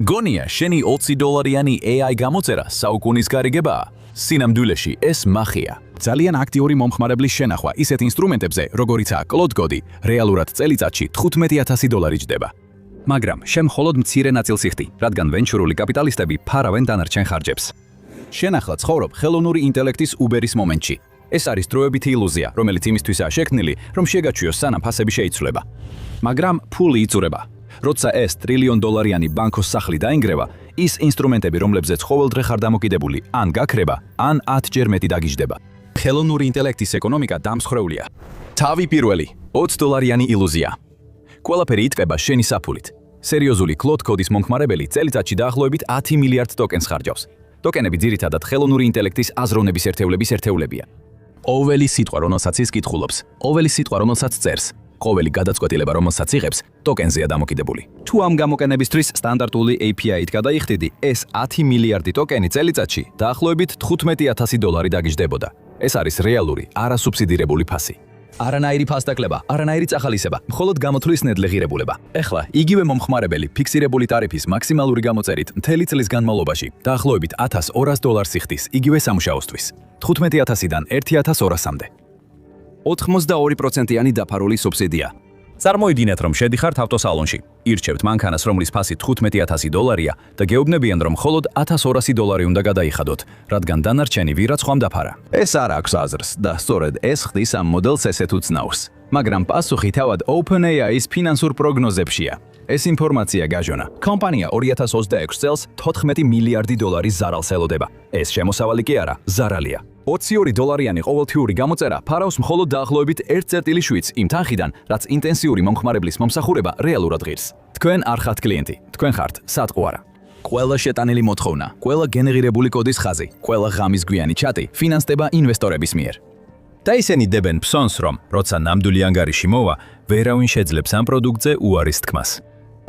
გონია შენი $20 AI გამოწერა საუკუნის გარიგებაა. სინამდვილეში ეს მახია. ძალიან აქტიური მომხმარებლის შენახვა ისეთ ინსტრუმენტებზე, როგორიცაა Claude Code, რეალურად წელიწადში $15,000 ჯდება. მაგრამ შენ მხოლოდ მცირე ნაწილს იხდი, რადგან ვენჩურული კაპიტალისტები ფარავენ დანარჩენ ხარჯებს. შენ ახლა ცხოვრობ ხელოვნური ინტელექტის უბერის მომენტში. ეს არის დროებითი ილუზია, რომელიც იმისთვისაა შექმნილი, რომ შეგაჩვიოს სანამ ფასები შეიცვლება. მაგრამ ფული იწურება. როცა ეს $1 ბანკოს სახლი დაინგრევა, ის ინსტრუმენტები, რომლებზეც ყოველდღე ხარ დამოკიდებული, ან გაქრება, ან 10-ჯერ მეტი დაგიჯდება. ხელოვნური ინტელექტის ეკონომიკა დამსხვრეულია. თავი პირველი, $20 ილუზია. ყველაფერი იწყება შენი საფულით. სერიოზული Claude Code-ის მომხმარებელი წელიწადში დაახლოებით 10 მილიარდ ტოკენს ხარჯავს. ტოკენები ძირითადად ხელოვნური ინტელექტის აზროვნების ერთეულების ერთეულებია. ყოველი სიტყვა, რომელსაც ის კითხულობს, ყოველი სიტყვა, რომელსაც წერს, ყოველი გადაწყვეტილება, რომელსაც იღებს, ტოკენზეა დამოკიდებული. თუ ამ გამოკენებისთვის სტანდარტული API-ით გადაიხდიდი, ეს 10 მილიარდი ტოკენი წელიწადში დაახლოებით $15,000 დაგიჯდებოდა. ეს არის რეალური, არასუბსიდირებული ფასი. არანაირი ფასდაკლება, არანაირი წახალისება, მხოლოდ გამოთვლის ნედლი ღირებულება. ეხლა იგივე მომხმარებელი ფიქსირებული ტარიფის მაქსიმალური გამოწერით მთელი წლის განმავლობაში დაახლოებით $1,200 იხდის იგივე სამუშაოსთვის. 15,000-დან 1,200-მდე. 82%-იანი დაფარული სუბსიდია. წარმოიდგინეთ, რომ შედიხართ ავტოსალონში. ირჩევთ მანქანას, რომლის ფასი $15,000-ია და გეუბნებიან, რომ მხოლოდ $1,200 უნდა გადაიხადოთ, რადგან დანარჩენი ვირაცხვამ დაფარა. ეს არ აქვს აზრს და სწორედ ეს ხდის ამ მოდელს ესეთ უცნაურს. მაგრამ პასუხი თავად OpenAI-ის ფინანსურ პროგნოზებშია. ეს ინფორმაცია გაჟონა. კომპანია 2026 წელს $14 მილიარდი ზარალს ელოდება. ეს შემოსავალი კი არა, ზარალია. $22 ყოველთვიური გამოწერა ფარავს მხოლოდ დაახლოებით 1.7 იმ თანხიდან, რაც ინტენსიური მომხმარებლის მომსახურება რეალურად ღირს. თქვენ არ ხართ კლიენტი, თქვენ ხართ სატყუარა. ყველა შეტანილი მოთხოვნა, ყველა გენერირებული კოდის ხაზი, ყველა ღამის გვიანი ჩატი ფინანსდება ინვესტორების მიერ. და ისინი დებენ ფსონს, რომ როცა ნამდვილი ანგარიში მოვა, ვერავინ შეძლებს ამ პროდუქტზე უარის თქმას.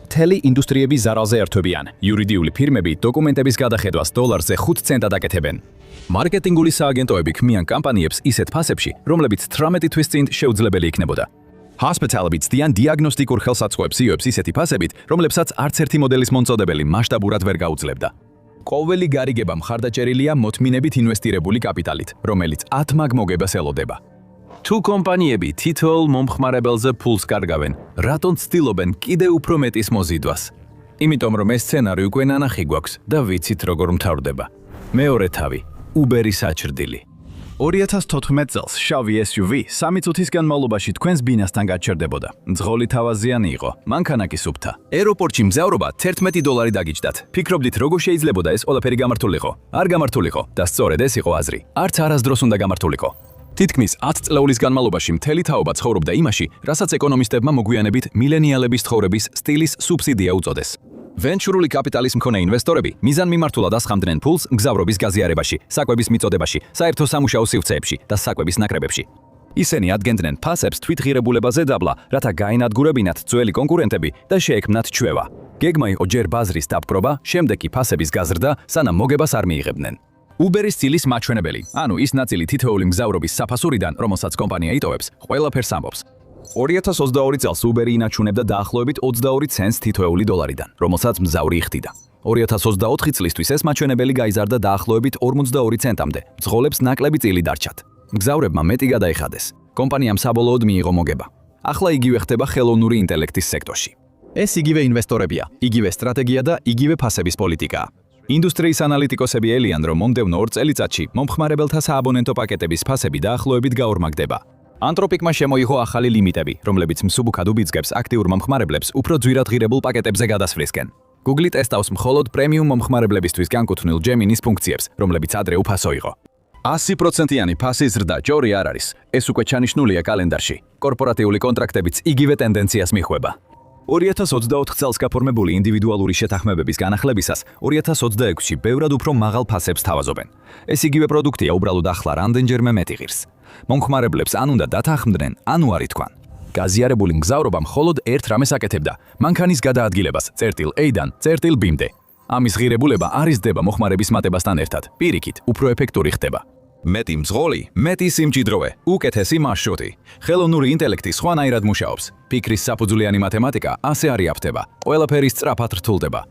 მთელი ინდუსტრიები ზარალზე ერთვებიან. იურიდიული ფირმები დოკუმენტების გადახედვას $5-ზე 5 ცენტად აკეთებენ. მარკეტინგული სააგენტოები ქმნიან კამპანიებს ისეთ ფასებში, რომლებიც 18 თვის წინ შეუძლებელი იქნებოდა. Hospitality ცდიან დიაგნოსტიკურ ხელსაწყოებს იღებს ისეთი ფასებით, რომლებსაც არც ერთი მოდელის მომწოდებელი მასშტაბურად ვერ გაუძლebda. ყოველი გარიგება მხარდაჭერილია მოთმინებით ინვესტირებული კაპიტალით, რომელიც 10 მაგ მოგებას ელოდება. თუ კომპანიები თითოეულ მომხმარებელზე ფულს კარგავენ, რატომ ცდილობენ კიდევ უფრო მეტის მოზიდვას? იმიტომ რომ ეს სცენარი უკვე ნანახი გვაქვს და ვიცით როგორ მთავრდება. მეორე თავი, Uber-ის საჭრდილი. 2014 წელს შავი SUV 3 წუთის განმავლობაში თქვენს ბინასთან გაჩერდებოდა. მძღოლი თავაზიანი იყო, მანქანა კი სუფთა. აეროპორტში მგზავრობა $11 დაგიჯდათ. ფიქრობდით, როგორ შეიძლებოდა ეს ყველაფერი გამართულიყო? არ გამართულიყო და სწორედ ეს იყო აზრი. არც არასდროს უნდა გამართულიყო. თითქმის 10 წლეულის განმავლობაში მთელი თაობა ცხოვრობდა იმაში, რასაც ეკონომისტებმა მოგვიანებით მილენიალების ცხოვრების სტილის სუბსიდია უწოდეს. ვენჩურული კაპიტალის მქონე ინვესტორები მიზანმიმართულად ასხამდნენ ფულს მგზავრობის გაზიარებაში, საკვების მიწოდებაში, საერთო სამუშაო სივრცეებში და საკვების ნაკრებებში. ისინი ადგენდნენ ფასებს თვითღირებულებაზე დაბლა, რათა გაენადგურებინათ ძველი კონკურენტები და შეექმნათ ჩვევა. გეგმა იყო ჯერ ბაზრის დაპყრობა, შემდეგ კი ფასების გაზრდა, სანამ მოგებას არ მიიღებდნენ. Uber-ის ცილის მაჩვენებელი, ანუ ის ნაწილი თითოეული მგზავრობის საფასურიდან, რომელსაც კომპანია იტოვებს, ყველაფერს ამბობს. 2022 წელს Uber-ი ინაჩუნებდა დაახლოებით 22 ცენტს თითოეული $-დან, რომელსაც მგზავრი იხდიდა. 2024 წლისთვის ეს მაჩვენებელი გაიზარდა დაახლოებით 42 ცენტამდე. მძღოლებს ნაკლები წილი დარჩათ. მგზავრებმა მეტი გადაიხადეს. კომპანიამ საბოლოოდ მიიღო მოგება. ახლა იგივე ხდება ხელოვნური ინტელექტის სექტორში. ეს იგივე ინვესტორებია, იგივე სტრატეგია და იგივე ფასების პოლიტიკაა. ინდუსტრიის ანალიტიკოსები ელიან, რომ მომდევნო 2 წელიწადში მომხმარებელთა სააბონენტო პაკეტების ფასები დაახლოებით გაორმაგდება. Anthropic-მა შემოიღო ახალი ლიმიტები, რომლებიც მსუბუქად უბიძგებს აქტიურ მომხმარებლებს უფრო ძვირად ღირებულ პაკეტებზე გადასვლისკენ. Google ტესტავს მხოლოდ პრემიუმ მომხმარებლებისთვის განკუთვნილ Gemini-ის ფუნქციებს, რომლებიც ადრე უფასო იყო. 100%-იანი ფასის ზრდა ჯორი არ არის. ეს უკვე ჩანიშნულია კალენდარში. კორპორატიული კონტრაქტებიც იგივე ტენდენციას მიჰყვება. 2024 წელს გაფორმებული ინდივიდუალური შეთანხმებების განახლებისას 2026-ში ბევრად უფრო მაღალ ფასებს თავაზობენ. ეს იგივე პროდუქტია უბრალოდ ახლა რამდენჯერმე მეტი ღირს. მომხმარებლებს ან უნდა დათანხმდნენ, ანუ არ ითქვან. გაზიარებული მგზავრობა მხოლოდ ერთ რამეს აკეთებდა, მანქანის გადაადგილებას წერტილ A-დან წერტილ B-მდე. ამის ღირებულება არ იზრდება მოხმარების მატებასთან ერთად, პირიქით, უფრო ეფექტური ხდება. მეტი მძღოლი, მეტი სიმჭიდროვე, უკეთესი მარშრუტი. ხელოვნური ინტელექტი სხვანაირად მუშაობს. ფიქრის საფუძვლიანი მათემატიკა ასე არ იაფთება. ყველაფერი სწრაფად რთულდება.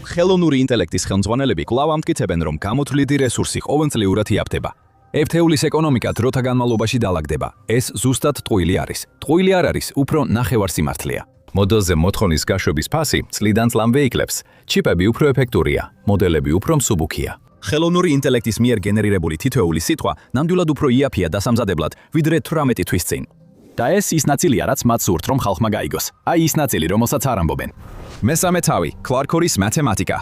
ხელოვნური ინტელექტის ხელმძღვანელები კვლავ ამტკიცებენ, რომ გამოთვლილი რესურსი ყოველწლიურად იაფდება. ერთეულის ეკონომიკა დროთა განმავლობაში დაალაგდება. ეს ზუსტად ტყუილი არის. ტყუილი არ არის, უფრო ნახევარსიმართლეა. მოდელზე მოთხოვნის გაშვების ფასი წლიდან წლამდე იკლებს. ჩიპები უფრო ეფექტურია, მოდელები უფრო მსუბუქია. ხელოვნური ინტელექტის მიერ გენერირებული თითოეული სიტყვა ნამდვილად უფრო იაფია დასამზადებლად, ვიდრე 18 თვის წინ. და ეს ის ნაწილია, რაც მათ სურთ, რომ ხალხმა გაიგოს. აი ის ნაწილი, რომელსაც არ ამბობენ. მესამე თავი, კლარკორის მათემატიკა.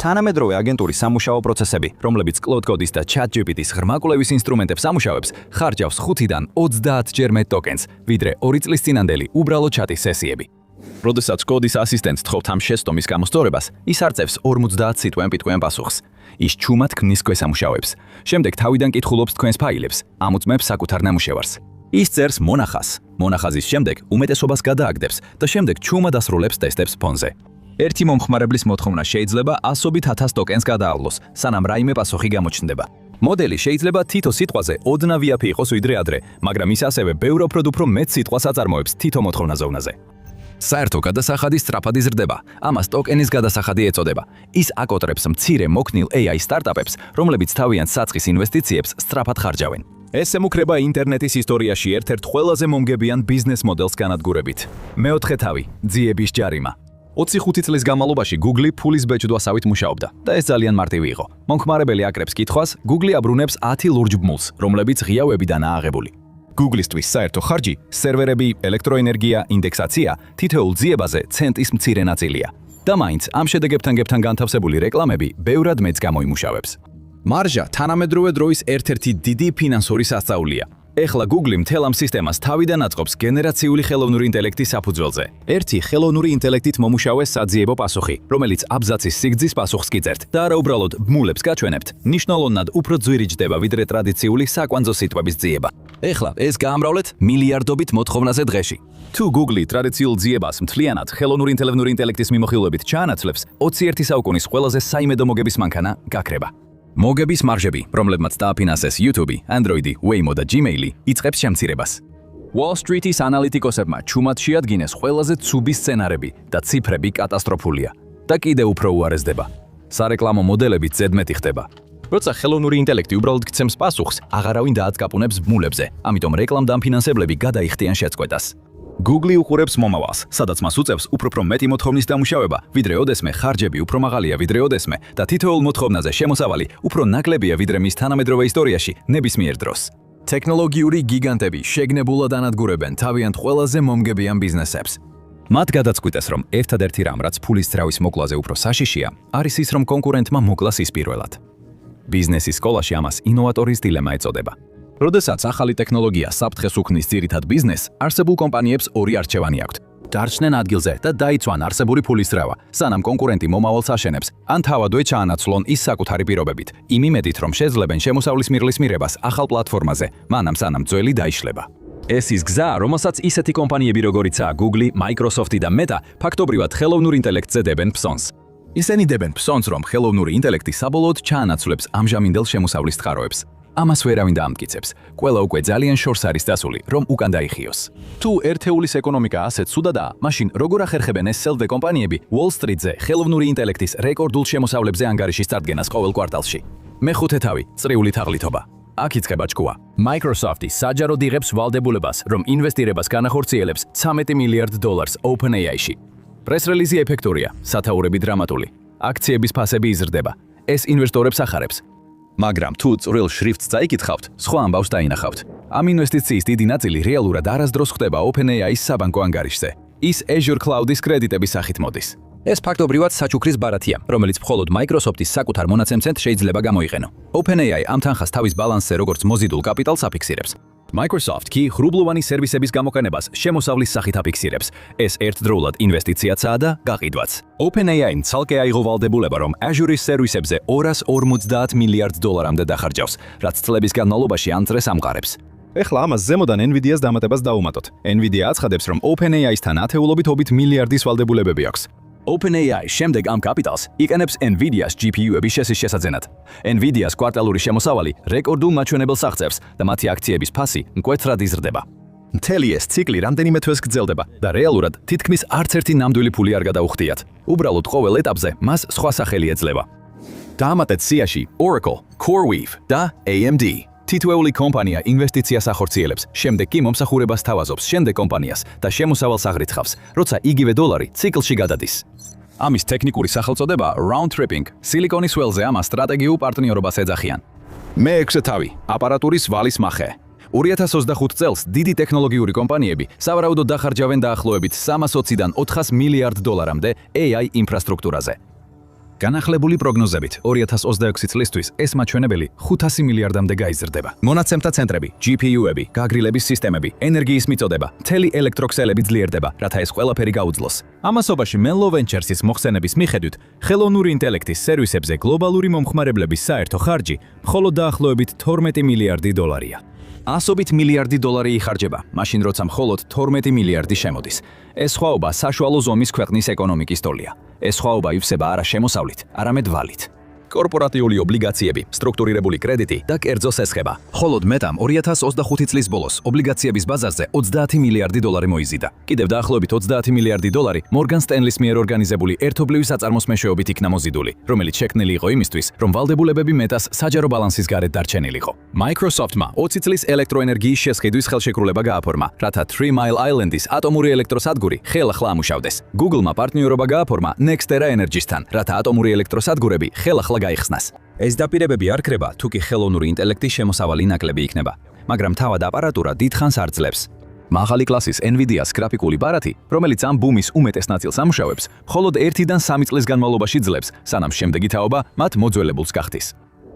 თანამედროვე აგენტურის სამუშაო პროცესები, რომლებიც კლოდ-კოდის და ChatGPT-ის ღრმაკვლევის ინსტრუმენტებს ამუშავებს, ხარჯავს 5-დან 30 ჯერ მეტ ტოკენს, ვიდრე 2 წლის წინანდელი უბრალო ჩატის სესიები. როდესაც კოდის ასისტენტს თხოვთ ამ შესტომის გამოსწორებას, ის არწევს 50 სიტყვენ-პიტყვენ პასუხს. ის ჩუმად ქმნის ქვესამუშავებს. შემდეგ თავიდან კითხულობს თქვენს ფაილებს, ამოწმებს საკუთარ ნამუშევარს. ის წერს მონახაზს. მონახაზის შემდეგ უმეტესობას გადააგდებს და შემდეგ ჩუმად ასრულებს ტესტებს ფონზე. ერთი მომხმარებლის მოთხოვნა შეიძლება 100,000 ტოკენს გადაავლოს, სანამ რაიმე პასუხი გამოჩნდება. მოდელი შეიძლება თითო სიტყვაზე ოდნავ იაფი იყოს ვიდრე ადრე, მაგრამ ის ასევე ბევრად უფრო მეტ სიტყვას აწარმოებს თითო მოთხოვნა ზოვნაზე. საერთო გადასახადი სწრაფად იზრდება. ამას ტოკენის გადასახადი ეწოდება. ის აკოტრებს მცირე მოქნილ AI სტარტაპებს, რომლებიც თავიანთ საწყის ინვესტიციებს სწრაფად ხარჯავენ. ეს ემუქრება ინტერნეტის ისტორიაში ერთ-ერთ ყველაზე მომგებიან ბიზნეს მოდელს განადგურებით. მეოთხე თავი, ძიების ჯარიმა. 25 წლის განმავლობაში Google ფულის ბეჭდვასავით მუშაობდა და ეს ძალიან მარტივი იყო. მომხმარებელი აკრებს კითხვას, Google აბრუნებს 10 ლურჯ ბმულს, რომლებიც ღიავებიდანაა აღებული. Google-ისთვის საერთო ხარჯი, სერვერები, ელექტროენერგია, ინდექსაცია, თითოეულ ძიებაზე ცენტის მცირე ნაწილია. და მაინც ამ შედეგებთან განთავსებული რეკლამები ბევრად მეც გამოიმუშავებს. მარჟა თანამედროვე დროის ერთ-ერთი დიდი ფინანსური სასწაულია. ეხლა Google მთელ ამ სისტემას თავიდან აწყობს გენერაციული ხელოვნური ინტელექტის საფუძველზე. ერთი ხელოვნური ინტელექტით მომუშავე საძიებო პასუხი, რომელიც აბზაცის სიგრძის პასუხს გიწერთ და არა უბრალოდ ბმულებს გაჩვენებთ, ნიშნულოვნად უფრო ძვირი ჯდება ვიდრე ტრადიციული საკვანძო სიტყვების ძიება. ეხლა ეს გაამრავლეთ მილიარდობით მოთხოვნაზე დღეში. თუ Google ტრადიციულ ძიებას მთლიანად ხელოვნური ინტელექტის მიმოხილვებით ჩაანაცვლებს, 21 საუკუნის ყველაზე საიმედო მოგების მანქანა გაქრება. მოგების მარჟები, რომლებმაც დააფინანსეს YouTube, Android, Waymo და Gmail, იწყებს შემცირებას. Wall Street-ის ანალიტიკოსებმა ჩუმად შეადგინეს ყველაზე ცუდი სცენარები და ციფრები კატასტროფულია და კიდევ უფრო უარესდება. სარეკლამო მოდელებით ზედმეტი ხდება. როცა ხელოვნური ინტელექტი უბრალოდ გცემს პასუხს, აღარავინ დააწკაპუნებს ბმულებზე, ამიტომ რეკლამ-დამფინანსებლები გადაიხდიან შეწყვეტას. Google უყურებს მომავალს, სადაც მას უწევს უფრო მეტი მოთხოვნის დამუშავება, ვიდრე ოდესმე ხარჯები უფრო მაღალია ვიდრე ოდესმე და თითოეულ მოთხოვნაზე შემოსავალი უფრო ნაკლებია ვიდრე მის თანამედროვე ისტორიაში ნებისმიერ დროს. ტექნოლოგიური გიგანტები შეგნებულად ანადგურებენ თავიანთ ყველაზე მომგებიან ბიზნესებს. მათ გადაწყვიტეს, რომ ერთადერთი რამ, რაც ფულის ძრავის მოკლაზე უფრო საშიშია, არის ის, რომ კონკურენტმა მოკლას ის პირველად. ბიზნესის სკოლაში ამას ინოვატორის დილემა ეწოდება. როდესაც ახალი ტექნოლოგია საფრთხეს უქმნის ძირითად ბიზნესს, არსებულ კომპანიებს ორი არჩევანი აქვთ. დარჩნენ ადგილზე და დაიცვან არსებული ფულის ძრავა, სანამ კონკურენტი მომავალს აშენებს, ან თავადვე ჩაანაცვლონ ის საკუთარი პირობებით, იმ იმედით, რომ შეძლებენ შემოსავლის მიღლის მიღებას ახალ პლატფორმაზე, მანამ სანამ ძველი დაიშლება. ეს ის გზა, რომელსაც ისეთი კომპანიები როგორიცაა Google, Microsoft და Meta ფაქტობრივად ხელოვნურ ინტელექტზე დებენ ფსონს. ისინი დებენ ფსონს, რომ ხელოვნური ინტელექტი საბოლოოდ ჩაანაცვლებს ამჟამინდელ შემოსავლის წყაროებს. ამას ვერავინ დაამტკიცებს. ყველა უკვე ძალიან შორს არის დასული, რომ უკან დაიხიოს. თუ ერთეულის ეკონომიკა ასეთ სუდადაა, მაშინ როგორ ახერხებენ ეს სელვე კომპანიები Wall Street-ზე ხელოვნური ინტელექტის რეკორდულ შემოსავლებზე ანგარიშის წარდგენას ყოველ კვარტალში? მეხუთე თავი, წრიული თაღლითობა. აქ იწყება ჭკუა. Microsoft-ი საჯაროდ იღებს ვალდებულებას, რომ ინვესტირებას განახორციელებს $13 მილიარდ OpenAI-ში. პრეს-რელიზი ეფექტურია, სათაურები დრამატული. აქციების ფასები იზრდება. ეს ინვესტორებს ახარებს. მაგრამ თუ წვრილ შრიფტს წაიკითხავთ, სხვა ამბავს დაინახავთ. ამ ინვესტიციის დიდი ნაწილი რეალურად არასდროს ხდება OpenAI-ის საბანკო ანგარიშზე. ის Azure Cloud-ის კრედიტების სახით მოდის. ეს ფაქტობრივად საჩუქრის ბარათია, რომელიც მხოლოდ Microsoft-ის საკუთარ მონაცემცემთ შეიძლება გამოიყენო. OpenAI ამ თანხას თავის ბალანსზე როგორც მოზიდულ კაპიტალს აფიქსირებს. Microsoft კი ღრუბლოვანი სერვისების გამოყენებას შემოსავლის სახით აფიქსირებს. ეს ერთდროულად ინვესტიციაცაა და გაყიდვაც. OpenAI-მ ცალკე აიღო ვალდებულება, რომ Azure-ის სერვისებზე $250 მილიარდ დახარჯავს, რაც წლების განმავლობაში ამწრეს ამყარებს. ეხლა ამას ზემოდან Nvidia-ს დამატებას დაუმატოთ. Nvidia აცხადებს, რომ OpenAI-სთან ათეულობით $1 მილიარდის ვალდებულებები აქვს. OpenAI შემდეგ ამ კაპიტალს იყენებს Nvidia-ს GPU-ების შესის შესაძენად. Nvidia-ს კვარტალური შემოსავალი რეკორდულ მაჩვენებელს აღწევს და მათი აქციების ფასი მკვეთრად იზრდება. მთელი ეს ციკლი რამდენიმე თვეს გრძელდება და რეალურად თითქმის არც ერთი ნამდვილი ფული არ გადაუხდიათ. უბრალოდ ყოველ ეტაპზე მას სხვა სახელი ეძლევა. დაამატეთ სიაში Oracle, CoreWeave და AMD. თითოეული კომპანია ინვესტიციას ახორციელებს, შემდეგ კი მომსახურებას თავაზობს შემდეგ კომპანიას და შემოსავალს აღრიცხავს, როცა იგივე დოლარი ციკლში გადადის. ამის ტექნიკური სახელწოდება round tripping. სილიკონის ველზე ამას სტრატეგიულ პარტნიორობას ეძახიან. მე-6 თავი, აპარატურის ვალის მახე. 2025 წელს დიდი ტექნოლოგიური კომპანიები სავარაუდოდ დახარჯავენ დაახლოებით 320-დან 400 მილიარდ დოლარამდე AI ინფრასტრუქტურაზე. განახლებული პროგნოზებით 2026 წლისთვის ეს მაჩვენებელი 500 მილიარდამდე გაიზრდება. მონაცემთა ცენტრები, GPU-ები, გაგრილების სისტემები, ენერგიის მიწოდება, მთელი ელექტროქსელები ძლიერდება, რათა ეს ყველაფერი გაუძლოს. ამასობაში Menlo Ventures-ის მოხსენების მიხედვით, ხელოვნური ინტელექტის სერვისებზე გლობალური მომხმარებლების საერთო ხარჯი მხოლოდ დაახლოებით 12 მილიარდი დოლარია. ასობით მილიარდი დოლარი იხარჯება, მაშინ როცა მხოლოდ 12 მილიარდი შემოდის. ეს სხვაობა საშუალო ზომის ქვეყნის ეკონომიკის ტოლია. ეს სხვაობა ივსება არა შემოსავლით, არამედ ვალით. კორპორატიული ობლიგაციები, სტრუქტურირებული კრედიტი და კერძო სესხება. მხოლოდ მეტამ 2025 წლის ბოლოს ობლიგაციების ბაზარზე 30 მილიარდი დოლარი მოიზიდა. კიდევ დაახლოებით 30 მილიარდი დოლარი Morgan Stanley-ს მიერ ორგანიზებული ერთობლივი საწარმოს მეშვეობით იქნა მოზიდული, რომელიც შექმნილი იყო იმისთვის, რომ ვალდებულებები მეტას საჯარო ბალანსის გარეთ დარჩენილიყო. Microsoft-მა 20 წლის ელექტროენერგიის შესყიდვის ხელშეკრულება გააფორმა, რათა 3 Mile Island-ის ატომური ელექტროსადგური ხელახლა ამუშავდეს. Google-მა პარტნიორობა გააფორმა NextEra Energy-სთან, რათა ატომური ელექტროსადგურები ხელახლა გაიხსნას. ეს დაპირებები არ ქრება, თუ კი ხელოვნური ინტელექტის შემოსავალი ნაკლები იქნება, მაგრამ თავად აპარატურა დიდხანს არ ძლებს. მაღალი კლასის NVIDIA-ს გრაფიკული ბარათი, რომელიც ამ ბუმის უმეტეს ნაწილს ამუშავებს, მხოლოდ 1-დან 3 წლის განმავლობაში ძლებს, სანამ შემდეგი თაობა მათ მოძველებულს გახდის.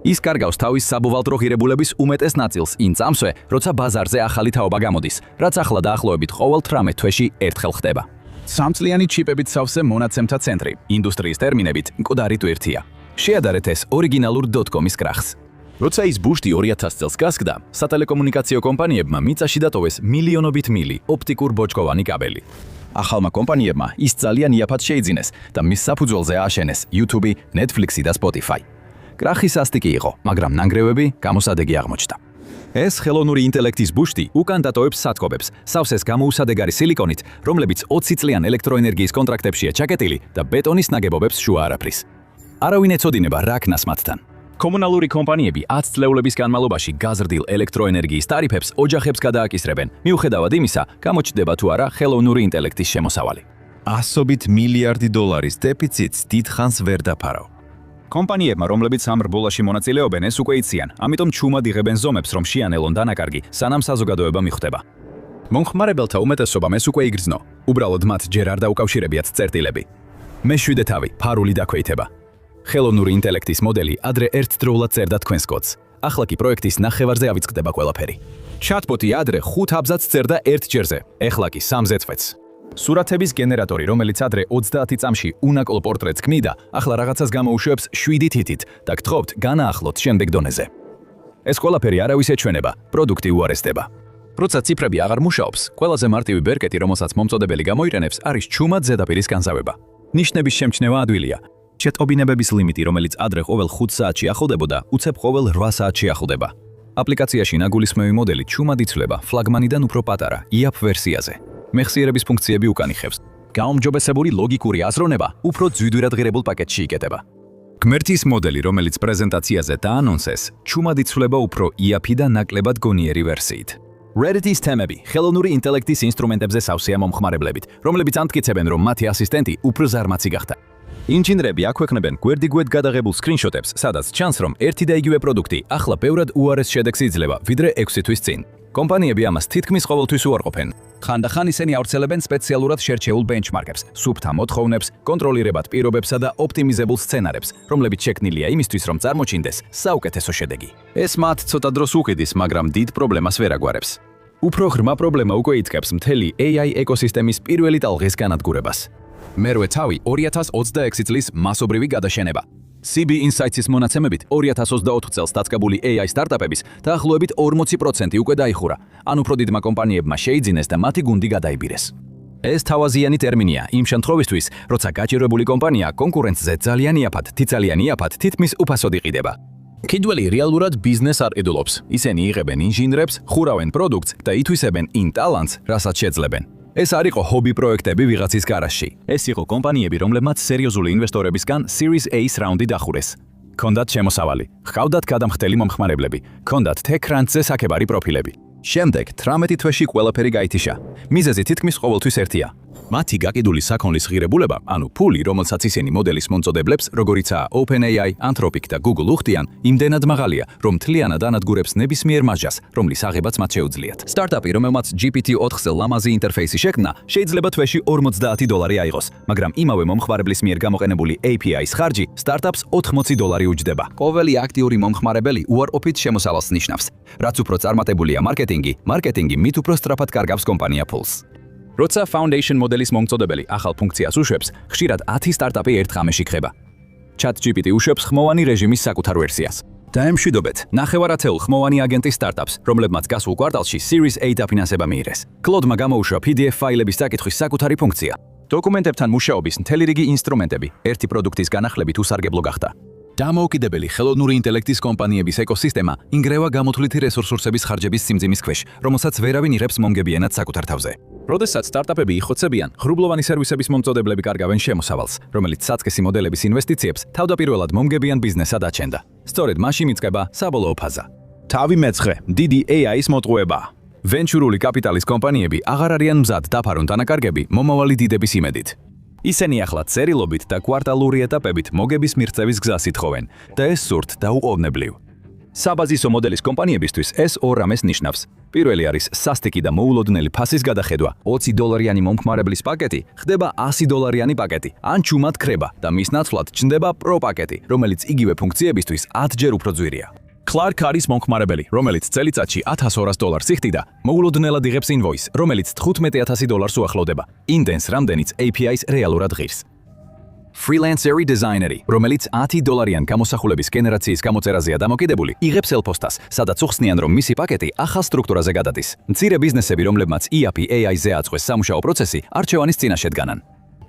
ის კარგავს თავის საბუვალდრო ღირებულების უმეტეს ნაწილს იმ წამსვე, როცა ბაზარზე ახალი თაობა გამოდის, რაც ახლა დაახლოებით ყოველ 18 თვეში ერთხელ ხდება. სამწლიანი ჩიპებით სავსე მონაცემთა ცენტრი, ინდუსტრიის ტერმინებით მკვდარი ტვირთია. შეადარეთ ეს ორიგინალურ .com-ის კრახს. როცა ის ბუშტი 2000 წელს გასკდა, სატელეკომუნიკაციო კომპანიებმა მიწაში დატოვეს მილიონობით მილი ოპტიკურ ბოჭკოვანი კაბელი. ახალმა კომპანიებმა ის ძალიან იაფად შეიძინეს და მის საფუძველზე ააშენეს YouTube, Netflix და Spotify. კრახი სასტიკი იყო, მაგრამ ნანგრევები გამოსადეგი აღმოჩნდა. ეს ხელოვნური ინტელექტის ბუშტი უკან დატოვებს სათქობებს, სავსეს გამოუსადეგარი სილიკონით, რომლებიც 20 წლიან ელექტროენერგიის კონტრაქტებშია ჩაკეტილი და ბეტონის ნაგებობებს შუა არაფრის. არავინ ეწოდინება რა ქნას მათთან. კომუნალური კომპანიები 10 წლეულების განმავლობაში გაზრდილ ელექტროენერგიის ტარიფებს ოჯახებს გადააკისრებენ, მიუხედავად იმისა, გამოჩნდება თუ არა ხელოვნური ინტელექტის შემოსავალი. ასობით მილიარდი დოლარის დეფიციტს დიდხანს ვერ დაფარავ. კომპანიებმა, რომლებიც ამ რბოლაში მონაწილეობენ, ეს უკვე იციან, ამიტომ ჩუმად იღებენ ზომებს, რომ შეანელონ დანაკარგი, სანამ საზოგადოება მიხვდება. მომხმარებელთა უმეტესობამ ეს უკვე იგრძნო, უბრალოდ მათ ჯერ არ დაუკავშირებიათ წერტილები. მე-7 თავი, ფარული დაქვეითება. ხელოვნური ინტელექტის მოდელი ადრე ერთდროულად წერდა თქვენს კოდს. ახლა კი პროექტის ნახევარზე ავიწყდება ყველაფერი. ჩატბოტი ადრე 5 აბზაცს წერდა ერთ ჯერზე, ეხლა კი 3 წვეთს. სურათების გენერატორი, რომელიც ადრე 30 წამში უნაკლო პორტრეტს ქმნიდა, ახლა რაღაცას გამოუშვებს 7 თითით და გთხოვთ განაახლოთ შემდეგ დონეზე. ეს ყველაფერი არავის ეჩვენება, პროდუქტი უარესდება. როცა ციფრები აღარ მუშაობს, ყველაზე მარტივი ბერკეტი, რომელსაც მომწოდებელი გამოიყენებს, არის ჩუმად ზედაპირის განზავება. ნიშნების შემჩნევა ადვილია. ჩეტყობინებების ლიმიტი, რომელიც ადრე ყოველ 5 საათში ახლდებოდა, უცებ ყოველ 8 საათში ახლდება. აპლიკაციაში ნაგულისმევი მოდელი ჩუმად იცვლება ფლაგმანიდან უფრო პატარა, IAP ვერსიაზე. მეხსიერების ფუნქციები უკან იხევს. გაუმჯობესებული ლოგიკური აზროვნება უფრო ძვირად ღირებულ პაკეტში იკეტება. გმერთის მოდელი, რომელიც პრეზენტაციაზე დაანონსეს, ჩუმად იცვლება უფრო IAP და ნაკლებად გონიერი ვერსიით. Reddit-ის თემები ხელოვნური ინტელექტის ინსტრუმენტებზე სავსეა მომხმარებლებით, რომლებიც ამტკიცებენ, რომ მათი ასისტენტი უფრო ზარმაცი გახდა. ინჟინრები აქვეყნებენ გვერდიგვერდ გადაღებულ სკრინშოტებს, სადაც ჩანს, რომ ერთი და იგივე პროდუქტი ახლა ბევრად უარეს შედეგს იძლევა, ვიდრე 6 თვის წინ. კომპანიები ამას თითქმის ყოველთვის უარყოფენ. ხანდახან ისინი ავრცელებენ სპეციალურად შერჩეულ ბენჩმარკებს, სუფთა მოთხოვნებს, კონტროლირებად პირობებსა და ოპტიმიზებულ სცენარებს, რომლებიც შექმნილია იმისთვის, რომ წარმოჩინდეს საუკეთესო შედეგი. ეს მათ ცოტა დროს უყიდის, მაგრამ დიდ პრობლემას ვერ აგვარებს. უფრო ღრმა პრობლემა უკვე იწყებს მთელი AI ეკოსისტემის პირველი ტალღის განადგურებას. მერვე თავი 2026 წლის მასობრივი გადაშენება. CB Insights-ის მონაცემებით 2024 წელს დაწყებული AI სტარტაპების დაახლოებით 40% უკვე დაიხურა, ან უფრო დიდმა კომპანიებმა შეიძინეს და მათი გუნდი გადაიბირეს. ეს თავაზიანი ტერმინია იმ შემთხვევისთვის, როცა გაჭირვებული კომპანია კონკურენტზე ძალიან იაფად, თითქმის უფასოდ იყიდება. ქიდველი რეალურად ბიზნეს არ ედულობს. ისინი იღებენ ინჟინრებს, ხურავენ პროდუქტს და ითვისებენ იმ ტალანტს, რასაც შეძლებენ. ეს არ იყო ჰობი პროექტები ვიღაცის გარაჟში. ეს იყო კომპანიები, რომლებმაც სერიოზული ინვესტორებისგან Series A რაუნდი დახურეს. ქონდათ შემოსავალი, ჰყავდათ გადამხდელი მომხმარებლები, ქონდათ TechCrunch-ზე საქებარი პროფილები. შემდეგ 18 თვეში ყველაფერი გაითიშა. მიზეზი თითქმის ყოველთვის ერთია. მათი გაკიდული საქონლის ღირებულება, ანუ ფული, რომელსაც ისინი მოდელის მომწოდებლებს, როგორიცაა OpenAI, Anthropic და Google უხდიან, იმდენად მაღალია, რომ მთლიანად ანადგურებს ნებისმიერ მარჟას, რომლის აღებაც მათ შეუძლიათ. სტარტაპი, რომელმაც GPT-4-ზე ლამაზი ინტერფეისი შექმნა, შეიძლება თვეში $40 აიღოს, მაგრამ იმავე მომხმარებლის მიერ გამოყენებული API-ის ხარჯი სტარტაპს $80 უჯდება. ყოველი აქტიური მომხმარებელი უარყოფით შემოსავალს ნიშნავს. რაც უფრო წარმატებულია მარკეტინგი მით უფრო სწრაფად კარგავს კომპანია ფულს. როცა Foundation მოდელის მომწოდებელი ახალ ფუნქციას უშვებს, ხშირად 10 სტარტაპი ერთ ღამეში ხდება. ChatGPT უშვებს ხმოვანი რეჟიმის საკუთარ ვერსიას. დაემშვიდობეთ ნახევარათეულ ხმოვანი აგენტის სტარტაპს, რომლებმაც გასულ კვარტალში Series A დაფინანსება მიიღეს. Cloud-მა გამოუშვა PDF ფაილების საკითხვის საკუთარი ფუნქცია. დოკუმენტებთან მუშაობის მთელი რიგი ინსტრუმენტები ერთი პროდუქტის განახლებით უსარგებლო გახდა. დამოუკიდებელი ხელოვნური ინტელექტის კომპანიების ეკოსისტემა ინგრევა გამოთვლითი რესურსების ხარჯების სიმძიმის ქვეშ, რომელსაც ვერავინ იღებს მომგებიანად საკუთარ თავზე. როდესაც სტარტაპები იხოცებიან, ღრუბლოვანი სერვისების მომწოდებლები კარგავენ შემოსავალს, რომელიც საწყისი მოდელების ინვესტიციებს თავდაპირველად მომგებიან ბიზნესად აჩენდა. სწორედ მაშინ იწყება საბოლოო ფაზა. თავი მეცხრე, დიდი AI-ის მოტყუება. ვენჩურული კაპიტალის კომპანიები აღარ არიან მზად დაფარონ დანაკარგები მომავალი დიდების იმედით. ისინი ახლა წერილობით და კვარტალური ეტაპებით მოგების მიღწევის გზას ითხოვენ და ეს სურთ და უყოვნებლივ. საბაზისო მოდელის კომპანიებისთვის ეს ორ რამეს ნიშნავს. პირველი არის სასტიკი და მოულოდნელი ფასის გადახედვა. $20 მომხმარებლის პაკეტი ხდება $100 პაკეტი, ან ჩუმად ქრება და მის ნაცვლად ჩნდება Pro პაკეტი, რომელიც იგივე ფუნქციებისთვის 10 ჯერ უფრო ძვირია. Clark არის მომხმარებელი, რომელიც წელიწადში $1200 იხდიდა, მოულოდნელად იღებს ინვოისს, რომელიც $15000 უახლოვდება. იმდენს, რამდენიც API-ს რეალურად ღირს. Freelancer-ი დიზაინერი, რომელიც $10 გამოსახულების გენერაციის გამოწერაზეა დამოკიდებული, იღებს ელფოსტას, სადაც უხსნიან, რომ მისი პაკეტი ახალ სტრუქტურაზე გადადის. მცირე ბიზნესები, რომლებმაც ERP AI-ზე აწყვეს სამუშაო პროცესი, არჩევანის წინაშე დგანან.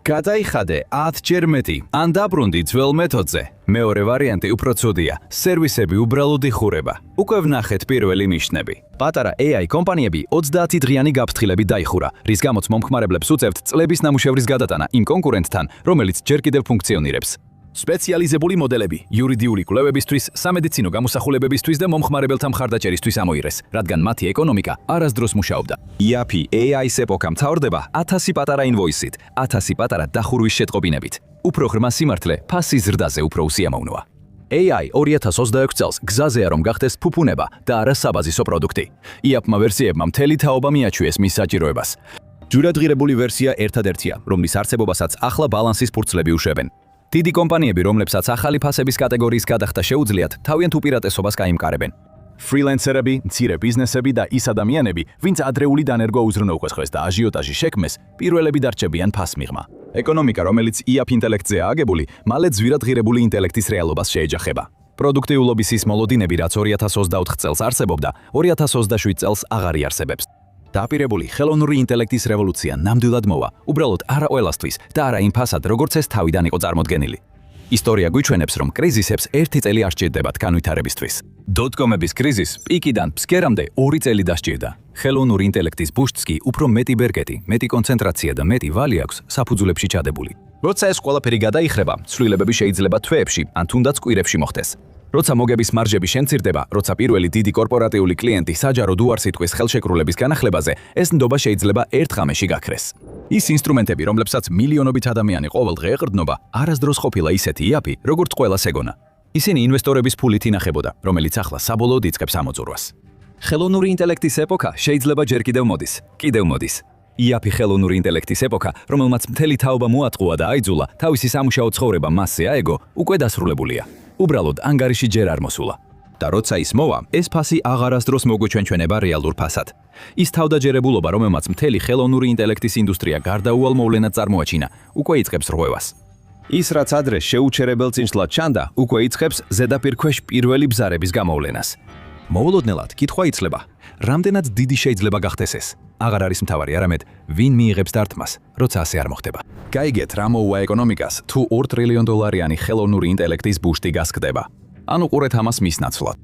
გადაიხადე 10 ჯერ მეტი, ან დაბრუნდი ძველ მეთოდზე. მეორე ვარიანტი უფრო ცუდია, სერვისები უბრალოდ იხურება. უკვე ვნახეთ პირველი ნიშნები. პატარა AI კომპანიები 30 დღიანი გაფრთხილებით დაიხურა, რის გამოც მომხმარებლებს უწევთ წლების ნამუშევრის გადატანა იმ კონკურენტთან, რომელიც ჯერ კიდევ ფუნქციონირებს. სპეციალიზებული მოდელები, იურიდიული კვლევებისთვის, სამედიცინო გამოსახულებებისთვის და მომხმარებელთა მხარდაჭერისთვის ამოიღეს, რადგან მათი ეკონომიკა არასდროს მუშაობდა. ERP AI-ის ეპოქა მთავრდება 1000 პატარა ინვოისით, 1000 პატარა დახურვის შეტყობინებით. უფრო ღრმა სიმართლე ფასის ზრდაზე უფრო უსიამოვნოა. AI 2026 წელს გზაზეა რომ გახდეს ფუფუნება და არა საბაზისო პროდუქტი. ERP-მა ვერსიებმა მთელი თაობა მიაჩვიეს მის საჭიროებას. ჯურადღირებული ვერსია ერთადერთია, რომლის არსებობასაც ახლა ბალანსის ფურცლები უშვებენ. დიდი კომპანიები, რომლებსაც ახალი ფასების კატეგორიის გადახდა შეუძლიათ, თავიანთ უპირატესობას გაიმყარებენ. Freelancer-ები, მცირე ბიზნესები და ის ადამიანები, ვინც ადრეული დანერგვა უზრუნველყვეს და აჟიოტაჟი შექმნეს, პირველები დარჩებიან ფასმიღმა. ეკონომიკა, რომელიც ERP ინტელექტზეა აგებული, მალე ძვირადღირებული ინტელექტის რეალობას შეეჯახება. პროდუქტიულობის ის მოლოდინები, რაც 2024 წელს არსებობდა, 2027 წელს აღარ იარსებებს. დაპირებული ხელოვნური ინტელექტის რევოლუცია ნამდვილად მოვა, უბრალოდ არა ყველასთვის და არა იმ ფასად, როგორც ეს თავიდან იყო წარმოდგენილი. ისტორია გვიჩვენებს, რომ კრიზისებს 1 წელი არ სჭირდებათ განვითარებისთვის. დოტ-კომების კრიზის პიკიდან ფსკერამდე 2 წელი დასჭირდა. ხელოვნური ინტელექტის ბუშტს კი უფრო მეტი ბერკეტი, მეტი კონცენტრაცია და მეტი ვალი აქვს საფუძვლებში ჩადებული. როცა ეს ყველაფერი გადაიხრება, ცვლილებები შეიძლება თვეებში, ან თუნდაც კვირებში მოხდეს. როცა მოგების მარჟები შემცირდება, როცა პირველი დიდი კორპორატიული კლიენტი საჯაროდ უარს იტყვის ხელშეკრულების განახლებაზე, ეს ნდობა შეიძლება ერთ ღამეში გაქრეს. ის ინსტრუმენტები, რომლებსაც მილიონობით ადამიანი ყოველდღე ეყრდნობა, არასდროს ყოფილა ისეთი ERP, როგორც ყველას ეგონა. ისინი ინვესტორების ფულით ინახებოდა, რომელიც ახლა საბოლოოდ იწყებს ამოწურვას. ხელოვნური ინტელექტის ეპოქა შეიძლება ჯერ კიდევ მოდის. ERP ხელოვნური ინტელექტის ეპოქა, რომელმაც მთელი თაობა მოატყუა და აიძულა, თავისი სამუშაო ცხოვრება მასზე აეგო, უკვე დასრულებულია. უბრალოდ ანგარიში ჯერ არ მოსულა. და როცა ის მოვა, ეს ფასი აღარასდროს მოგვიჩვენჩვენება რეალურ ფასად. ის თავდაჯერებულობა, რომელმაც მთელი ხელოვნური ინტელექტის ინდუსტრია გარდაუვალ მოვლენად წარმოაჩინა, უკვე იწყებს რღვევას. ის რაც ადრე შეუჩერებელ წინსვლად ჩანდა, უკვე იწყებს ზედაპირქვეშ პირველი ბზარების გამოვლენას. მოულოდნელად კითხვა იცლება, რამდენად დიდი შეიძლება გახდეს ეს? აღარ არის მთავარი, არამედ ვინ მიიღებს დარტყმას, როცა ასე არ მოხდება. გაიგეთ, რა მოუვა ეკონომიკას, თუ $2 ტრილიონიანი ხელოვნური ინტელექტის ბუშტი გასკდება. ან უყურეთ ამას მის ნაცვლად.